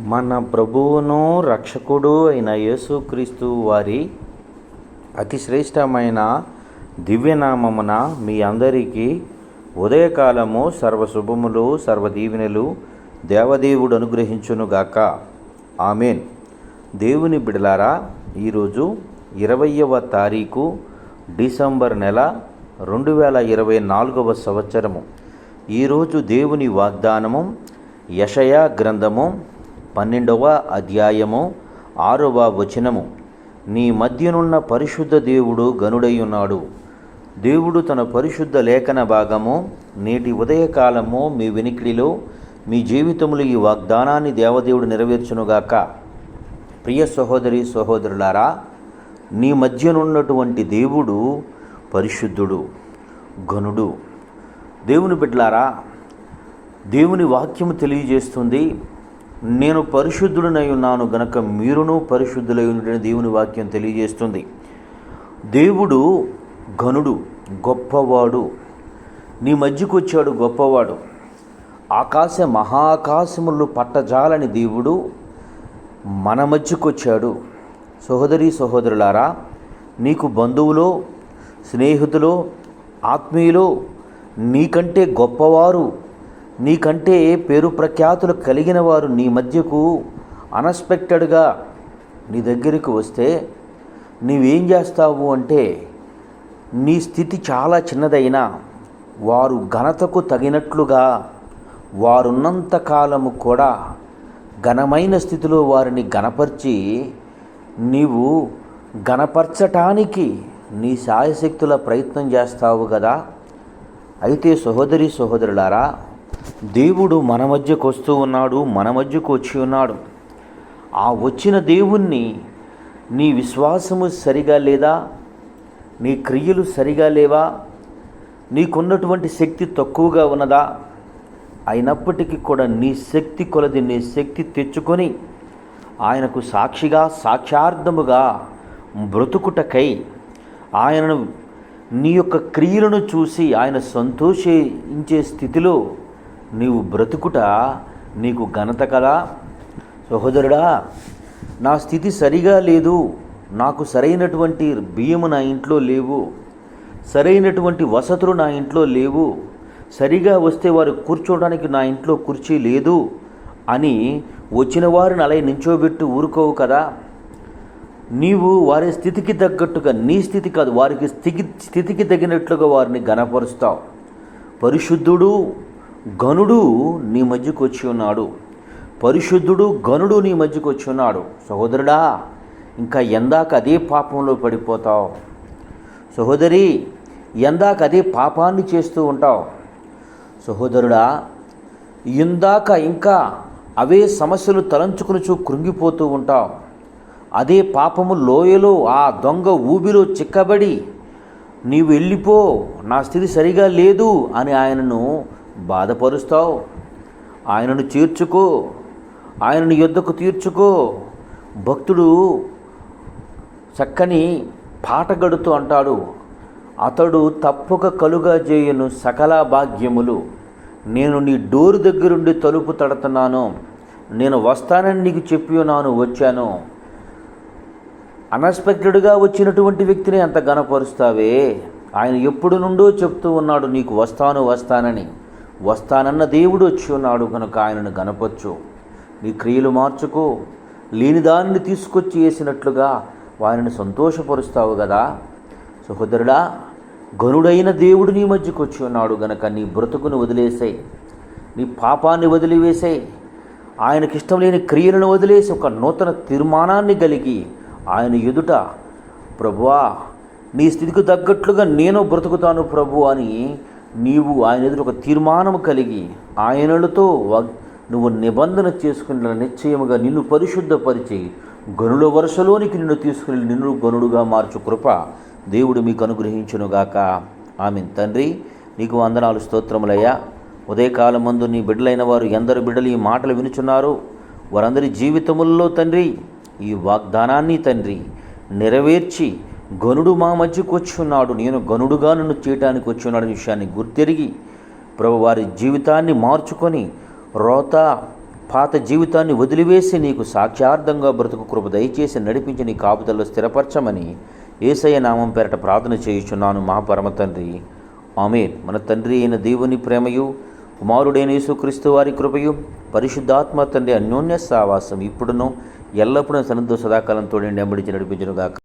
మన ప్రభువును రక్షకుడు అయిన యేసుక్రీస్తు వారి అతి శ్రేష్టమైన దివ్యనామమున మీ అందరికీ ఉదయకాలము సర్వశుభములు సర్వదీవెనలు దేవదేవుడు అనుగ్రహించునుగాక. ఆమెన్. దేవుని బిడలారా, ఈరోజు 20వ తారీఖు డిసెంబర్ నెల 2024 సంవత్సరము. ఈరోజు దేవుని వాగ్దానము యెషయా గ్రంథము 12వ అధ్యాయము 6వ వచనము. నీ మధ్యనున్న పరిశుద్ధ దేవుడు గనుడై ఉన్నాడు. దేవుడు తన పరిశుద్ధ లేఖన భాగము నేటి ఉదయకాలము మీ వినికిడిలో మీ జీవితంలో ఈ వాగ్దానాన్ని దేవదేవుడు నెరవేర్చునుగాక. ప్రియ సహోదరి సహోదరులారా, నీ మధ్యనున్నటువంటి దేవుడు పరిశుద్ధుడు, ఘనుడు. దేవుని బిడ్డలారా, దేవుని వాక్యము తెలియజేస్తుంది, నేను పరిశుద్ధుడనై ఉన్నాను గనక మీరును పరిశుద్ధులై ఉండని దేవుని వాక్యం తెలియజేస్తుంది. దేవుడు ఘనుడు, గొప్పవాడు. నీ మధ్యకు వచ్చాడు గొప్పవాడు. మహాకాశములు పట్టజాలని దేవుడు మన మధ్యకు వచ్చాడు. సహోదరి సహోదరులారా, నీకు బంధువులో, స్నేహితులో, ఆత్మీయులో నీకంటే గొప్పవారు, నీకంటే పేరు ప్రఖ్యాతులు కలిగిన వారు నీ మధ్యకు అన్ఎక్స్పెక్టెడ్గా నీ దగ్గరికి వస్తే నీవేం చేస్తావు అంటే, నీ స్థితి చాలా చిన్నదైనా వారు ఘనతకు తగినట్లుగా వారున్నంత కాలము కూడా ఘనమైన స్థితిలో వారిని ఘనపరిచి నీవు ఘనపరచటానికి నీ శాయశక్తుల ప్రయత్నం చేస్తావు కదా. అయితే సహోదరి సహోదరులారా, దేవుడు మన మధ్యకు వస్తూ ఉన్నాడు, మన మధ్యకు వచ్చి ఉన్నాడు. ఆ వచ్చిన దేవుణ్ణి నీ విశ్వాసము సరిగా లేదా, నీ క్రియలు సరిగా లేవా, నీకున్నటువంటి శక్తి తక్కువగా ఉన్నదా? అయినప్పటికీ కూడా నీ శక్తి కొలది నీ శక్తి తెచ్చుకొని ఆయనకు సాక్షిగా సాక్షార్థముగా బ్రతుకుటకై ఆయనను నీ యొక్క క్రియలను చూసి ఆయన సంతోషించే స్థితిలో నీవు బ్రతుకుట నీకు ఘనత కదా. సహోదరుడా, నా స్థితి సరిగా లేదు, నాకు సరైనటువంటి బియ్యము నా ఇంట్లో లేవు, సరైనటువంటి వసతులు నా ఇంట్లో లేవు, సరిగా వస్తే వారు కూర్చోవడానికి నా ఇంట్లో కుర్చీ లేదు అని వచ్చిన వారిని అలా నించోబెట్టి ఊరుకోవు కదా. నీవు వారి స్థితికి తగ్గట్టుగా, నీ స్థితి కాదు, వారికి స్థితికి తగినట్లుగా వారిని ఘనపరుస్తావు. పరిశుద్ధుడు ఘనుడు నీ మధ్యకు వచ్చి ఉన్నాడు. పరిశుద్ధుడు ఘనుడు నీ మధ్యకు వచ్చి ఉన్నాడు. సహోదరుడా, ఇంకా ఎందాక అదే పాపంలో పడిపోతావు? సహోదరి, ఎందాక అదే పాపాన్ని చేస్తూ ఉంటావు? సహోదరుడా, ఇందాక ఇంకా అవే సమస్యలు తలంచుకుని కృంగిపోతూ ఉంటావు. అదే పాపము లోయలో ఆ దొంగ ఊబిలో చిక్కబడి నీవు వెళ్ళిపో, నా స్థితి సరిగా లేదు అని ఆయనను బాధపరుస్తావు. ఆయనను చేర్చుకో, ఆయనను యొద్దకు తీర్చుకో. భక్తుడు చక్కని పాటగడుతూ అంటాడు, అతడు తప్పక కలుగా చేయను సకల భాగ్యములు. నేను నీ డోరు దగ్గరుండి తలుపు తడుతున్నాను, నేను వస్తానని నీకు చెప్పి ఉన్నాను, వచ్చాను. అన్ఎక్స్పెక్టెడ్గా వచ్చినటువంటి వ్యక్తిని అంత ఘనపరుస్తావే. ఆయన ఎప్పుడు నుండో చెప్తూ ఉన్నాడు నీకు వస్తానని. వస్తానన్న దేవుడు వచ్చి ఉన్నాడు కనుక ఆయనను ఘనపరచు. నీ క్రియలు మార్చుకో. లేని దానిని తీసుకొచ్చి వేసినట్లుగా ఆయనను సంతోషపరుస్తావు కదా. సహోదరుడా, ఘనుడైన దేవుడు నీ మధ్యకు వచ్చి ఉన్నాడు గనక నీ బ్రతుకును వదిలేసాయి, నీ పాపాన్ని వదిలివేసాయి, ఆయనకిష్టం లేని క్రియలను వదిలేసి ఒక నూతన తీర్మానాన్ని కలిగి ఆయన ఎదుట, ప్రభువా నీ స్థితికి తగ్గట్లుగా నేను బ్రతుకుతాను ప్రభు అని నీవు ఆయన ఎదుట ఒక తీర్మానం కలిగి ఆయనలతో నువ్వు నిబంధన చేసుకున్న నిశ్చయముగా నిన్ను పరిశుద్ధపరిచి గనుల వరుసలోనికి నిన్ను తీసుకుని నిన్ను గనుడుగా మార్చు కృప దేవుడు మీకు అనుగ్రహించునుగాక. ఆమేన్. తండ్రి, నీకు వందనాలు, స్తోత్రములయ్యా. ఉదయకాలం మందు నీ బిడ్డలైన వారు ఎందరు బిడ్డలు ఈ మాటలు వినుచున్నారు, వారందరి జీవితముల్లో తండ్రి ఈ వాగ్దానాన్ని తండ్రి నెరవేర్చి గనుడు మా మధ్యకు వచ్చి ఉన్నాడు, నేను గనుడుగా నన్ను చేయటానికి వచ్చి ఉన్నాడు విషయాన్ని గుర్తెరిగి ప్రభు వారి జీవితాన్ని మార్చుకొని రోత పాత జీవితాన్ని వదిలివేసి నీకు సాక్ష్యార్థంగా బ్రతుకు కృప దయచేసి నడిపించి నీ కాపుదల్లో స్థిరపరచమని యేసయ్య నామం పేరట ప్రార్థన చేయుచున్నాను మా పరమ తండ్రి. ఆమేన్. మన తండ్రి అయిన దేవుని ప్రేమయు, కుమారుడైన యేసుక్రీస్తు వారి కృపయు, పరిశుద్ధాత్మ తండ్రి అన్యోన్య సావాసం ఇప్పుడును ఎల్లప్పుడూ సన్నిధి సదాకాలం తోడండి ఎంబడించి నడిపించునుగాక.